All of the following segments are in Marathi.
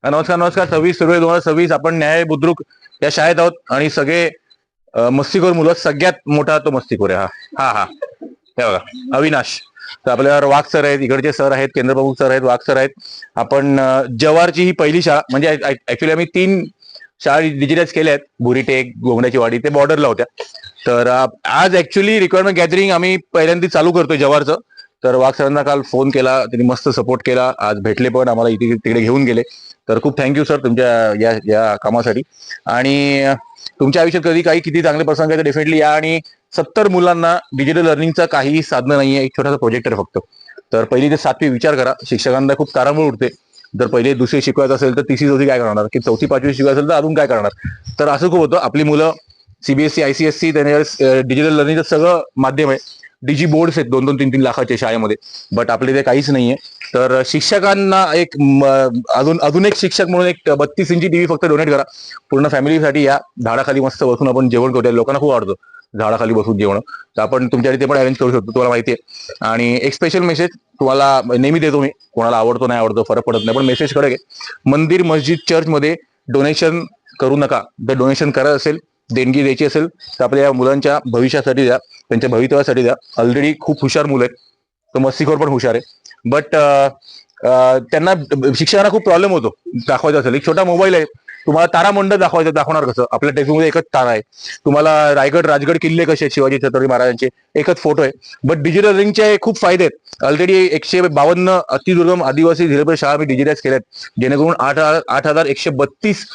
नमस्कार नमस्कार. 26 फेब्रुवारी 2026 आपण न्याय बुद्रुक या शाळेत आहोत आणि सगळे मस्तीखोर मुलं. सगळ्यात मोठा तो मस्तीखोर आहे. हा हा हा हे बघा, अविनाश. तर आपल्यावर वाघ सर आहेत, इकडचे सर आहेत, केंद्रप्रमुख सर आहेत, वाघ सर आहेत. आपण जव्हारची ही पहिली शाळा, म्हणजे ऍक्च्युली आम्ही 3 शाळा डिजिटाईज केल्या आहेत. बुरीटेक, गोंगड्याची वाडी, ते बॉर्डरला होत्या. तर आज ऍक्च्युली रिक्वायरमेंट गॅदरिंग आम्ही पहिल्यांदा चालू करतोय जव्हारचं. तर वाघ सरांना काल फोन केला, त्यांनी मस्त सपोर्ट केला. आज भेटले पण आम्हाला, इथे तिकडे घेऊन गेले. तर खूप थँक्यू सर तुमच्या या या कामासाठी. आणि तुमच्या आयुष्यात कधी काही किती चांगले प्रसंग आहे तर डेफिनेटली या. आणि 70 मुलांना डिजिटल लर्निंगचा काही साधनं नाहीये, एक छोटासा प्रोजेक्टर फक्त. तर पहिली ते 7वी विचार करा, शिक्षकांना खूप तारांबळ उठते. जर पहिले दुसरी शिकवायचं असेल तर तिसरी चौथी काय करणार, की 4थी 5वी शिकवायचं असेल तर अजून काय करणार. तर असं खूप होतं. आपली मुलं सीबीएसई आयसीएससी त्यांच्यावर डिजिटल लर्निंगचं सगळं माध्यम आहे. डीजी बोर्ड्स आहेत 2-2, 3-3 लाखाचे शाळेमध्ये, बट आपले ते काहीच नाहीये. तर शिक्षकांना एक अजून एक शिक्षक म्हणून एक 32 इंची टीव्ही फक्त डोनेट करा पूर्ण फॅमिलीसाठी. या झाडाखाली मस्त बसून आपण जेवण करूया. लोकांना खूप आवडतं झाडाखाली बसून जेवण. तर आपण तुमच्यासाठी ते पण अरेंज करू शकतो, तुम्हाला माहिती आहे. आणि एक स्पेशल मेसेज तुम्हाला नेहमी देतो मी, कोणाला आवडतो नाही आवडतो फरक पडत नाही, पण मेसेज कडे मंदिर मस्जिद चर्चमध्ये डोनेशन करू नका. जर डोनेशन करत असेल, देणगी द्यायची असेल तर आपल्या मुलांच्या भविष्यासाठी द्या, त्यांच्या भवितव्यासाठी द्या. ऑलरेडी खूप हुशार मुलं आहेत, तर मस्तीखोर पण हुशार आहे. बट त्यांना शिक्षकांना खूप प्रॉब्लेम होतो दाखवायचा असेल. एक छोटा मोबाईल आहे, तुम्हाला तारामंडळ दाखवायचं, दाखवणार कसं. आपल्या टेक्स्टमध्ये एकच तारा आहे. तुम्हाला रायगड राजगड किल्ले कसे आहेत, शिवाजी छत्रपती महाराजांचे एकच फोटो आहे. बट डिजिटल लर्निंगचे खूप फायदे आहेत. ऑलरेडी 152 अतिदुर्गम आदिवासी झेलपर शाळा मी डिजिटाईज केल्यात, जेणेकरून 8,132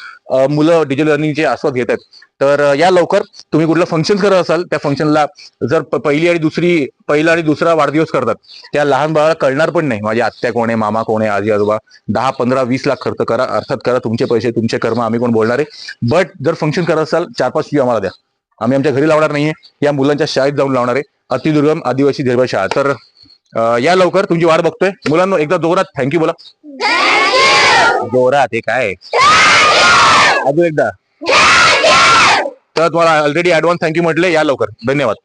मुलं डिजिटल लर्निंगचे आस्वाद घेत आहेत. तर या लवकर. तुम्ही कुठलं फंक्शन करत असाल, त्या फंक्शनला जर पहिला आणि दुसरा वाढदिवस करतात, त्या लहान बाळाला कळणार पण नाही माझी आत्या कोण आहे, मामा कोण आहे, आजी आजोबा. 10, 15, 20 लाख खर्च करा, अर्थात करा, तुमचे पैसे तुमचे कर्म, आम्ही कोण बोलणार आहे. बट जर फंक्शन करत असाल 4-5 फी आम्हाला द्या. आम्ही आमच्या घरी लावणार नाहीये, या मुलांच्या शाळेत जाऊन लावणार आहे. अतिदुर्गम आदिवासी झेलपर शाळा. तर या लवकर, तुमची वाट बघतोय. मुलांना एकदा जोरात थँक्यू बोला. जोरात. हे काय अजून एकदा. तर तुम्हाला ऑलरेडी ऍडव्हान्स थँक्यू म्हटले. या लवकर. धन्यवाद.